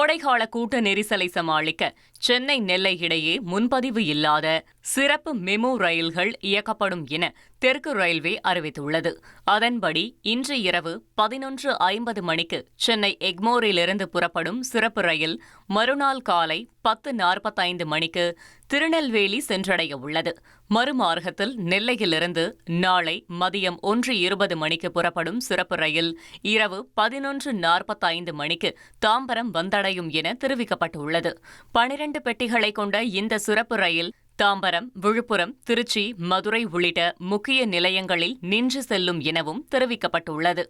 கோடைகால கூட்ட நெரிசலை சமாளிக்க சென்னை நெல்லை இடையே முன்பதிவு இல்லாத சிறப்பு மெமு ரயில்கள் இயக்கப்படும் என தெற்கு ரயில்வே அறிவித்துள்ளது. அதன்படி இன்று இரவு 11:50 மணிக்கு சென்னை எக்மோரிலிருந்து புறப்படும் சிறப்பு ரயில் மறுநாள் காலை 10:45 மணிக்கு திருநெல்வேலி சென்றடைய உள்ளது. மறுமார்க்கத்தில் நெல்லையிலிருந்து நாளை மதியம் 1:20 மணிக்கு புறப்படும் சிறப்பு ரயில் இரவு 11:45 மணிக்கு தாம்பரம் வந்தடையும் என தெரிவிக்கப்பட்டுள்ளது. 12 பெட்டிகளை கொண்ட இந்த சிறப்பு ரயில் தாம்பரம், விழுப்புரம், திருச்சி, மதுரை உள்ளிட்ட முக்கிய நிலையங்களில் நின்று செல்லும் எனவும் தெரிவிக்கப்பட்டுள்ளது.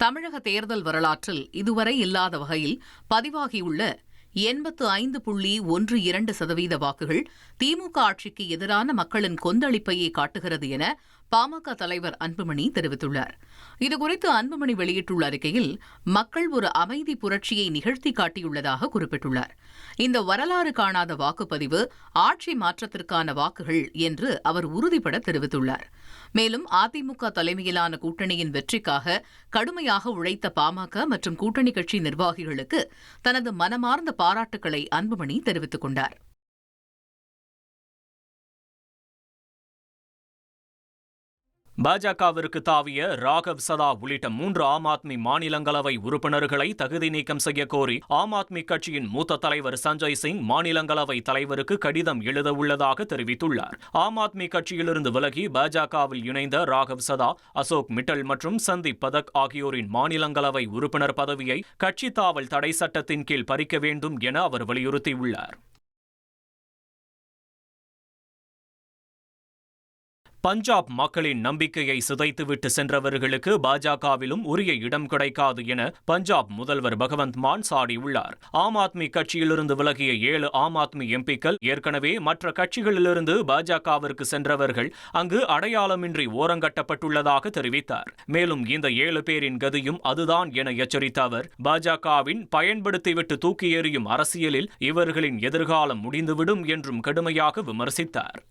தமிழக தேர்தல் வரலாற்றில் இதுவரை இல்லாத வகையில் பதிவாகியுள்ள 85.12% வாக்குகள் திமுக ஆட்சிக்கு எதிரான மக்களின் கொந்தளிப்பையே காட்டுகிறது என பாமக தலைவர் அன்புமணி தெரிவித்துள்ளார். இதுகுறித்து அன்புமணி வெளியிட்டுள்ள அறிக்கையில் மக்கள் ஒரு அமைதி புரட்சியை நிகழ்த்தி காட்டியுள்ளதாக குறிப்பிட்டுள்ளார். இந்த வரலாறு காணாத வாக்குப்பதிவு ஆட்சி மாற்றத்திற்கான வாக்குகள் என்று அவர் உறுதிபட தெரிவித்துள்ளார். மேலும் அதிமுக தலைமையிலான கூட்டணியின் வெற்றிக்காக கடுமையாக உழைத்த பாமக மற்றும் கூட்டணி கட்சி நிர்வாகிகளுக்கு தனது மனமார்ந்த பாராட்டுக்களை அன்புமணி தெரிவித்துக் கொண்டார். பாஜகவிற்கு தாவிய ராகவ் சதா உள்ளிட்ட 3 ஆம் ஆத்மி மாநிலங்களவை உறுப்பினர்களை தகுதி நீக்கம் செய்ய கோரி ஆம் ஆத்மி கட்சியின் மூத்த தலைவர் சஞ்சய் சிங் மாநிலங்களவை தலைவருக்கு கடிதம் எழுத உள்ளதாக தெரிவித்துள்ளார். ஆம் ஆத்மி கட்சியிலிருந்து விலகி பாஜகவில் இணைந்த ராகவ் சதா, அசோக் மிட்டல் மற்றும் சந்தீப் பதக் ஆகியோரின் மாநிலங்களவை உறுப்பினர் பதவியை கட்சி தாவல் தடை சட்டத்தின் கீழ் பறிக்க வேண்டும் என அவர் வலியுறுத்தியுள்ளார். பஞ்சாப் மக்களின் நம்பிக்கையை சிதைத்துவிட்டு சென்றவர்களுக்கு பாஜகவிலும் உரிய இடம் கிடைக்காது என பஞ்சாப் முதல்வர் பகவந்த் மான் சாடியுள்ளார். ஆம் ஆத்மி கட்சியிலிருந்து விலகிய 7 ஆம் ஆத்மி எம்பிக்கள் ஏற்கனவே மற்ற கட்சிகளிலிருந்து பாஜகவிற்கு சென்றவர்கள் அங்கு அடையாளமின்றி ஓரங்கட்டப்பட்டுள்ளதாக தெரிவித்தார். மேலும் இந்த 7 பேரின் கதியும் அதுதான் என எச்சரித்த அவர், பாஜகவின் பயன்படுத்திவிட்டு தூக்கி எறியும் அரசியலில் இவர்களின் எதிர்காலம் முடிந்துவிடும் என்றும் கடுமையாக விமர்சித்தார்.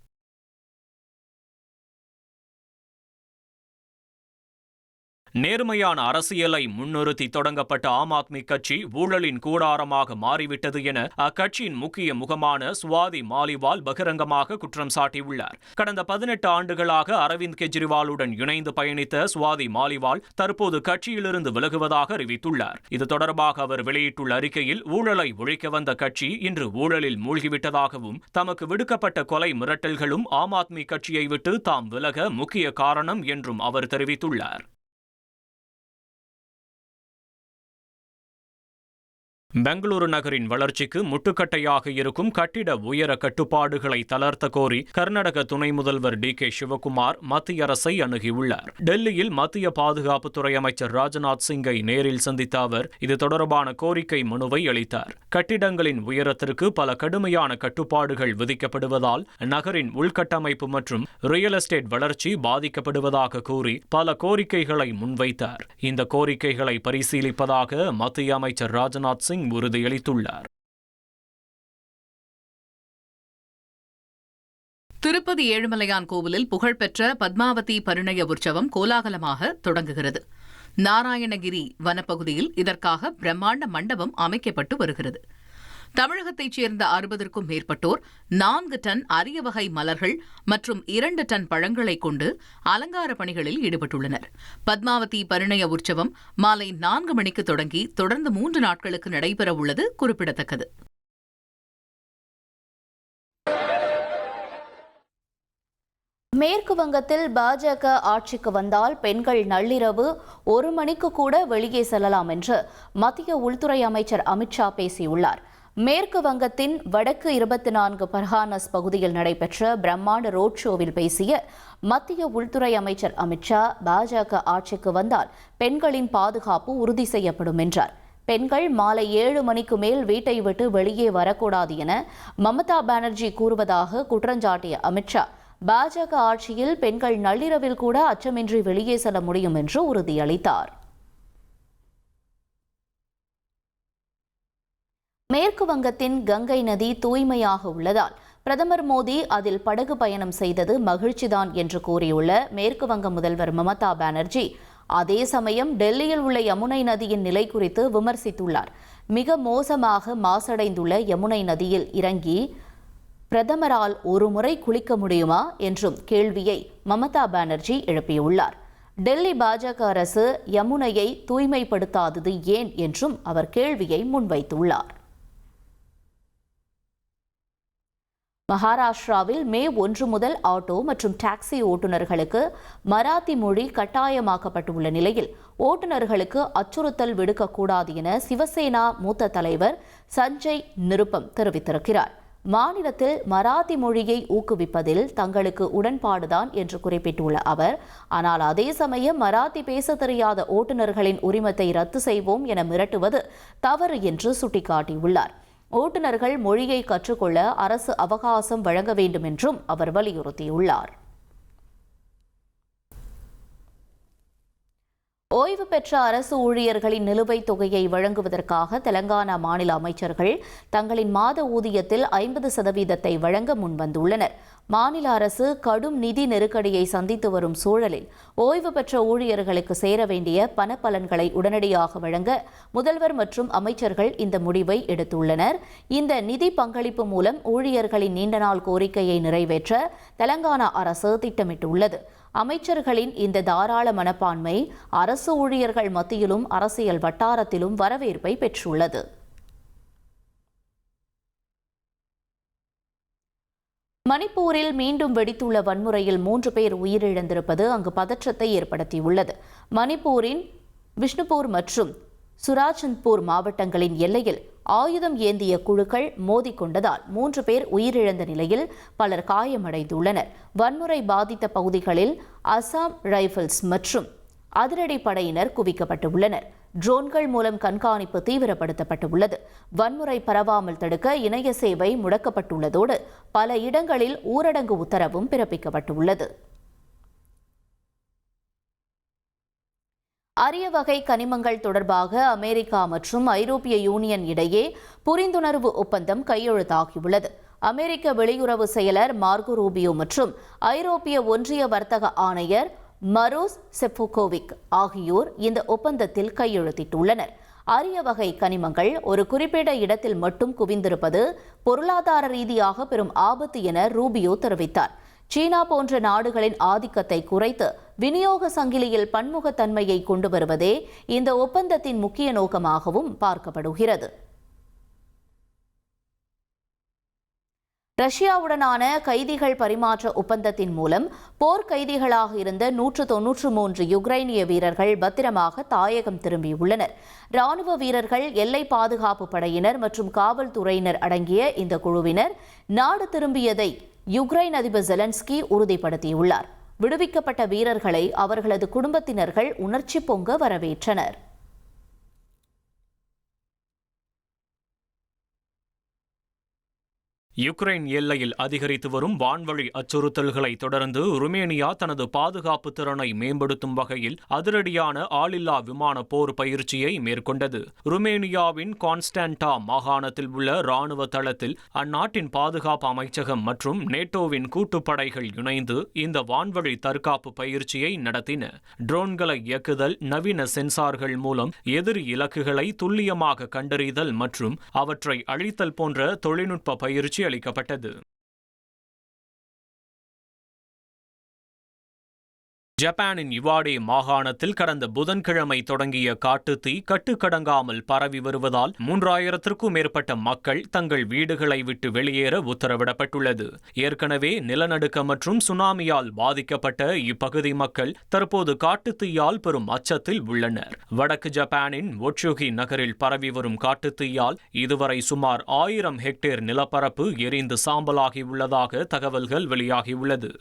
நேர்மையான அரசியலை முன்னிறுத்தி தொடங்கப்பட்ட ஆம் ஆத்மி கட்சி ஊழலின் கூடாரமாக மாறிவிட்டது என அக்கட்சியின் முக்கிய முகமான சுவாதி மாலிவால் பகிரங்கமாக குற்றம் சாட்டியுள்ளார். கடந்த 18 ஆண்டுகளாக அரவிந்த் கெஜ்ரிவாலுடன் இணைந்து பயணித்த சுவாதி மாலிவால் தற்போது கட்சியிலிருந்து விலகுவதாக அறிவித்துள்ளார். இது தொடர்பாக அவர் வெளியிட்டுள்ள அறிக்கையில், ஊழலை ஒழிக்க வந்த கட்சி இன்று ஊழலில் மூழ்கிவிட்டதாகவும் தமக்கு விடுக்கப்பட்ட கொலை மிரட்டல்களும் ஆம் ஆத்மி கட்சியை விட்டு தாம் விலக முக்கிய காரணம் என்றும் அவர் தெரிவித்துள்ளார். பெங்களூரு நகரின் வளர்ச்சிக்கு முட்டுக்கட்டையாக இருக்கும் கட்டிட உயர கட்டுப்பாடுகளை தளர்த்த கோரி கர்நாடக துணை முதல்வர் டி.கே. சிவகுமார் மத்திய அரசை அணுகியுள்ளார். டெல்லியில் மத்திய பாதுகாப்புத்துறை அமைச்சர் ராஜ்நாத் சிங்கை நேரில் சந்தித்த அவர் இது தொடர்பான கோரிக்கை மனுவை அளித்தார். கட்டிடங்களின் உயரத்திற்கு பல கடுமையான கட்டுப்பாடுகள் விதிக்கப்படுவதால் நகரின் உள்கட்டமைப்பு மற்றும் ரியல் எஸ்டேட் வளர்ச்சி பாதிக்கப்படுவதாக கூறி பல கோரிக்கைகளை முன்வைத்தார். இந்த கோரிக்கைகளை பரிசீலிப்பதாக மத்திய அமைச்சர் ராஜ்நாத் சிங் உறுதியளித்துள்ளார். திருப்பதி ஏழுமலையான் கோவிலில் புகழ்பெற்ற பத்மாவதி பரிணய உற்சவம் கோலாகலமாக தொடங்குகிறது. நாராயணகிரி வனப்பகுதியில் இதற்காக பிரம்மாண்ட மண்டபம் அமைக்கப்பட்டு வருகிறது. தமிழகத்தைச் சேர்ந்த 60க்கும் மேற்பட்டோர் 4 டன் அரிய வகை மலர்கள் மற்றும் 2 டன் பழங்களை கொண்டு அலங்கார பணிகளில் ஈடுபட்டுள்ளனர். பத்மாவதி பரிணய உற்சவம் மாலை 4 மணிக்கு தொடங்கி தொடர்ந்து 3 நாட்களுக்கு நடைபெறவுள்ளது குறிப்பிடத்தக்கது. மேற்கு வங்கத்தில் பாஜக ஆட்சிக்கு வந்தால் பெண்கள் நள்ளிரவு 1 மணிக்கு கூட வெளியே செல்லலாம் என்று மத்திய உள்துறை அமைச்சர் அமித்ஷா பேசியுள்ளார். மேற்கு வங்கத்தின் வடக்கு 24 பர்கானஸ் பகுதியில் நடைபெற்ற பிரம்மாண்ட ரோட் ஷோவில் பேசிய மத்திய உள்துறை அமைச்சர் அமித்ஷா, பாஜக ஆட்சிக்கு வந்தால் பெண்களின் பாதுகாப்பு உறுதி செய்யப்படும் என்றார். பெண்கள் மாலை 7 மணிக்கு மேல் வீட்டை விட்டு வெளியே வரக்கூடாது என மமதா பானர்ஜி கூறுவதாக குற்றஞ்சாட்டிய அமித்ஷா, பாஜக ஆட்சியில் பெண்கள் நள்ளிரவில் கூட அச்சமின்றி வெளியே செல்ல முடியும் என்று உறுதியளித்தார். மேற்கு வங்கத்தின் கங்கை நதி தூய்மையாக உள்ளதால் பிரதமர் மோடி அதில் படகு பயணம் செய்தது மகிழ்ச்சிதான் என்று கூறியுள்ள மேற்கு வங்க முதல்வர் மமதா பானர்ஜி, அதே சமயம் டெல்லியில் உள்ள யமுனை நதியின் நிலை குறித்து விமர்சித்துள்ளார். மிக மோசமாக மாசடைந்துள்ள யமுனை நதியில் இறங்கி பிரதமரால் ஒரு முறை குளிக்க முடியுமா என்றும் கேள்வியை மமதா பானர்ஜி எழுப்பியுள்ளார். டெல்லி பாஜக அரசு யமுனையை தூய்மைப்படுத்தாதது ஏன் என்றும் அவர் கேள்வியை முன்வைத்துள்ளார். மகாராஷ்டிராவில் மே 1 முதல் ஆட்டோ மற்றும் டாக்ஸி ஓட்டுநர்களுக்கு மராத்தி மொழி கட்டாயமாக்கப்பட்டுள்ள நிலையில் ஓட்டுநர்களுக்கு அச்சுறுத்தல் விடுக்கக்கூடாது என சிவசேனா மூத்த தலைவர் சஞ்சய் நிருப்பம் தெரிவித்திருக்கிறார். மாநிலத்தில் மராத்தி மொழியை ஊக்குவிப்பதில் தங்களுக்கு உடன்பாடுதான் என்று குறிப்பிட்டுள்ள அவர், ஆனால் அதே சமயம் மராத்தி பேச தெரியாத ஓட்டுநர்களின் உரிமத்தை ரத்து செய்வோம் என மிரட்டுவது தவறு என்று சுட்டிக்காட்டியுள்ளார். ஓட்டுநர்கள் மொழியை கற்றுக்கொள்ள அரசு அவகாசம் வழங்க வேண்டும் என்றும் அவர் வலியுறுத்தியுள்ளார். ஓய்வு பெற்ற அரசு ஊழியர்களின் நிலுவைத் தொகையை வழங்குவதற்காக தெலங்கானா மாநில அமைச்சர்கள் தங்களின் மாத ஊதியத்தில் 50% வழங்க முன்வந்துள்ளனர். மாநில அரசு கடும் நிதி நெருக்கடியை சந்தித்து வரும் சூழலில் ஓய்வு பெற்ற ஊழியர்களுக்கு சேர வேண்டிய பணப்பலன்களை உடனடியாக வழங்க முதல்வர் மற்றும் அமைச்சர்கள் இந்த முடிவை எடுத்துள்ளனர். இந்த நிதி பங்களிப்பு மூலம் ஊழியர்களின் நீண்ட நாள் கோரிக்கையை நிறைவேற்ற தெலங்கானா அரசு திட்டமிட்டுள்ளது. அமைச்சர்களின் இந்த தாராள மனப்பான்மை அரசு ஊழியர்கள் மத்தியிலும் அரசியல் வட்டாரத்திலும் வரவேற்பை பெற்றுள்ளது. மணிப்பூரில் மீண்டும் வெடித்துள்ள வன்முறையில் 3 பேர் உயிரிழந்திருப்பது அங்கு பதற்றத்தை ஏற்படுத்தியுள்ளது. மணிப்பூரின் பிஷ்ணுபூர் மற்றும் சுராச்சந்த்பூர் மாவட்டங்களின் எல்லையில் ஆயுதம் ஏந்திய குழுக்கள் மோதிக்கொண்டதால் 3 பேர் உயிரிழந்த நிலையில் பலர் காயமடைந்துள்ளனர். வன்முறை பாதித்த பகுதிகளில் அசாம் ரைபிள்ஸ் மற்றும் அதிரடி படையினர் குவிக்கப்பட்டுள்ளனர். ட்ரோன்கள் மூலம் கண்காணிப்பு தீவிரப்படுத்தப்பட்டுள்ளது. வன்முறை பரவாமல் தடுக்க இணைய சேவை முடக்கப்பட்டுள்ளதோடு பல இடங்களில் ஊரடங்கு உத்தரவும் பிறப்பிக்கப்பட்டுள்ளது. அரிய வகை கனிமங்கள் தொடர்பாக அமெரிக்கா மற்றும் ஐரோப்பிய யூனியன் இடையே புரிந்துணர்வு ஒப்பந்தம் கையெழுத்தாகியுள்ளது. அமெரிக்க வெளியுறவு செயலர் மார்கோ ரூபியோ மற்றும் ஐரோப்பிய ஒன்றிய வர்த்தக ஆணையர் மரோஸ் செஃபோகோவிக் ஆகியோர் இந்த ஒப்பந்தத்தில் கையெழுத்திட்டுள்ளனர். அரிய வகை கனிமங்கள் ஒரு குறிப்பிட்ட இடத்தில் மட்டும் குவிந்திருப்பது பொருளாதார ரீதியாக பெரும் ஆபத்து என ரூபியோ தெரிவித்தார். சீனா போன்ற நாடுகளின் ஆதிக்கத்தை குறைத்து விநியோக சங்கிலியில் பன்முகத்தன்மையை கொண்டு வருவதே இந்த ஒப்பந்தத்தின் முக்கிய நோக்கமாகவும் பார்க்கப்படுகிறது. ரஷ்யாவுடனான கைதிகள் பரிமாற்ற ஒப்பந்தத்தின் மூலம் போர்க்கைதிகளாக இருந்த 193 யுக்ரைனிய வீரர்கள் பத்திரமாக தாயகம் திரும்பியுள்ளனர். ராணுவ வீரர்கள், எல்லை பாதுகாப்பு படையினர் மற்றும் காவல்துறையினர் அடங்கிய இந்த குழுவினர் நாடு திரும்பியதை யுக்ரைன் அதிபர் ஜெலன்ஸ்கி உறுதிப்படுத்தியுள்ளார். விடுவிக்கப்பட்ட வீரர்களை அவர்களது குடும்பத்தினர்கள் உணர்ச்சி பொங்க வரவேற்றனர். யுக்ரைன் எல்லையில் அதிகரித்து வரும் வான்வழி அச்சுறுத்தல்களை தொடர்ந்து ருமேனியா தனது பாதுகாப்பு திறனை மேம்படுத்தும் வகையில் அதிரடியான ஆளில்லா விமான போர் பயிற்சியை மேற்கொண்டது. ருமேனியாவின் கான்ஸ்டான்டா மாகாணத்தில் உள்ள ராணுவ தளத்தில் அந்நாட்டின் பாதுகாப்பு அமைச்சகம் மற்றும் நேட்டோவின் கூட்டுப்படைகள் இணைந்து இந்த வான்வழி தற்காப்பு பயிற்சியை நடத்தின. ட்ரோன்களை இயக்குதல், நவீன சென்சார்கள் மூலம் எதிரி இலக்குகளை துல்லியமாக கண்டறிதல் மற்றும் அவற்றை அழித்தல் போன்ற தொழில்நுட்ப பயிற்சி அளிக்கப்பட்டது. ஜப்பானின் இவாடே மாகாணத்தில் கடந்த புதன்கிழமை தொடங்கிய காட்டுத்தீ கட்டுக்கடங்காமல் பரவி வருவதால் 3000க்கும் மேற்பட்ட மக்கள் தங்கள் வீடுகளை விட்டு வெளியேற உத்தரவிடப்பட்டுள்ளது. ஏற்கனவே நிலநடுக்கம் மற்றும் சுனாமியால் பாதிக்கப்பட்ட இப்பகுதி மக்கள் தற்போது காட்டுத்தீயால் பெரும் அச்சத்தில் உள்ளனர். வடக்கு ஜப்பானின் ஒட்சுகி நகரில் பரவி வரும் காட்டுத்தீயால் இதுவரை சுமார் 1000 ஹெக்டேர் நிலப்பரப்பு எரிந்து சாம்பலாகியுள்ளதாக தகவல்கள் வெளியாகியுள்ளது.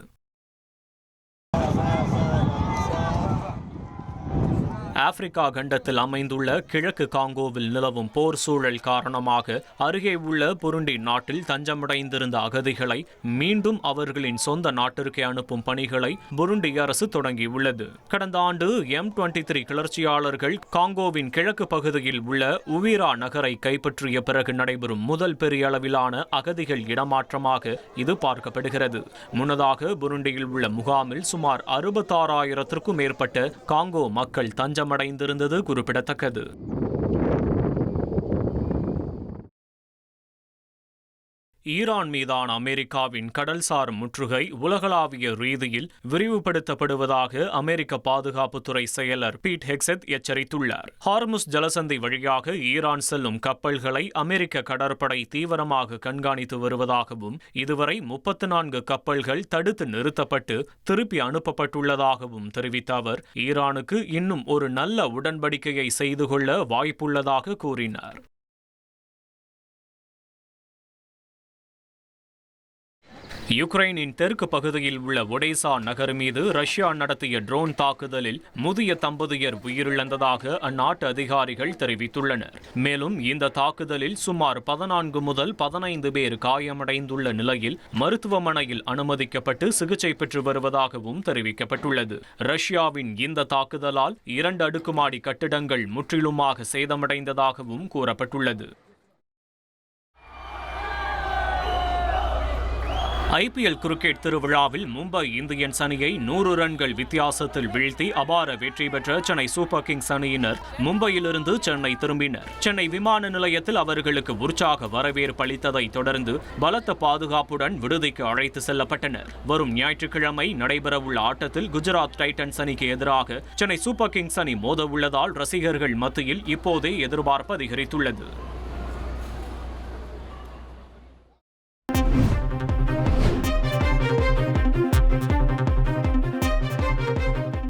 ஆப்பிரிக்கா கண்டத்தில் அமைந்துள்ள கிழக்கு காங்கோவில் நிலவும் போர் சூழல் காரணமாக அருகே உள்ள புருண்டி நாட்டில் தஞ்சமடைந்திருந்த அகதிகளை மீண்டும் அவர்களின் சொந்த நாட்டிற்கு அனுப்பும் பணிகளை புருண்டி அரசு தொடங்கியுள்ளது. கடந்த ஆண்டு M23 கிளர்ச்சியாளர்கள் காங்கோவின் கிழக்கு பகுதியில் உள்ள உவீரா நகரை கைப்பற்றிய பிறகு நடைபெறும் முதல் பெரிய அளவிலான அகதிகள் இடமாற்றமாக இது பார்க்கப்படுகிறது. முன்னதாக புருண்டியில் உள்ள முகாமில் சுமார் 66,000க்கும் மேற்பட்ட காங்கோ மக்கள் தஞ்சமடைந்திருந்தது குறிப்பிடத்தக்கது. ஈரான் மீதான அமெரிக்காவின் கடல்சார் முற்றுகை உலகளாவிய ரீதியில் விரிவுபடுத்தப்படுவதாக அமெரிக்க பாதுகாப்புத்துறை செயலர் பீட் ஹெக்ஸெத் எச்சரித்துள்ளார். ஹார்முஸ் ஜலசந்தி வழியாக ஈரான் செல்லும் கப்பல்களை அமெரிக்க கடற்படை தீவிரமாக கண்காணித்து வருவதாகவும் இதுவரை 34 கப்பல்கள் தடுத்து நிறுத்தப்பட்டு திருப்பி அனுப்பப்பட்டுள்ளதாகவும் தெரிவித்த அவர் ஈரானுக்கு இன்னும் ஒரு நல்ல உடன்படிக்கையை செய்து கொள்ள வாய்ப்புள்ளதாக கூறினார். யுக்ரைனின் தெற்கு பகுதியில் உள்ள ஒடேசா நகர் மீது ரஷ்யா நடத்திய ட்ரோன் தாக்குதலில் முதிய தம்பதியர் உயிரிழந்ததாக அந்நாட்டு அதிகாரிகள் தெரிவித்துள்ளனர். மேலும் இந்த தாக்குதலில் சுமார் 14 முதல் 15 பேர் காயமடைந்துள்ள நிலையில் மருத்துவமனையில் அனுமதிக்கப்பட்டு சிகிச்சை பெற்று வருவதாகவும் தெரிவிக்கப்பட்டுள்ளது. ரஷ்யாவின் இந்த தாக்குதலால் 2 அடுக்குமாடி கட்டிடங்கள் முற்றிலுமாக சேதமடைந்ததாகவும் கூறப்பட்டுள்ளது. IPL கிரிக்கெட் திருவிழாவில் மும்பை இந்தியன்ஸ் அணியை 100 ரன்கள் வித்தியாசத்தில் வீழ்த்தி அபார வெற்றி பெற்ற சென்னை சூப்பர் கிங்ஸ் அணியினர் மும்பையிலிருந்து சென்னை திரும்பினர். சென்னை விமான நிலையத்தில் அவர்களுக்கு உற்சாக வரவேற்பு அளித்ததை தொடர்ந்து பலத்த பாதுகாப்புடன் விடுதிக்கு அழைத்து செல்லப்பட்டனர். வரும் ஞாயிற்றுக்கிழமை நடைபெறவுள்ள ஆட்டத்தில் குஜராத் டைட்டன்ஸ் அணிக்கு எதிராக சென்னை சூப்பர் கிங்ஸ் அணி மோத உள்ளதால் ரசிகர்கள் மத்தியில் இப்போதே எதிர்பார்ப்பு அதிகரித்துள்ளது.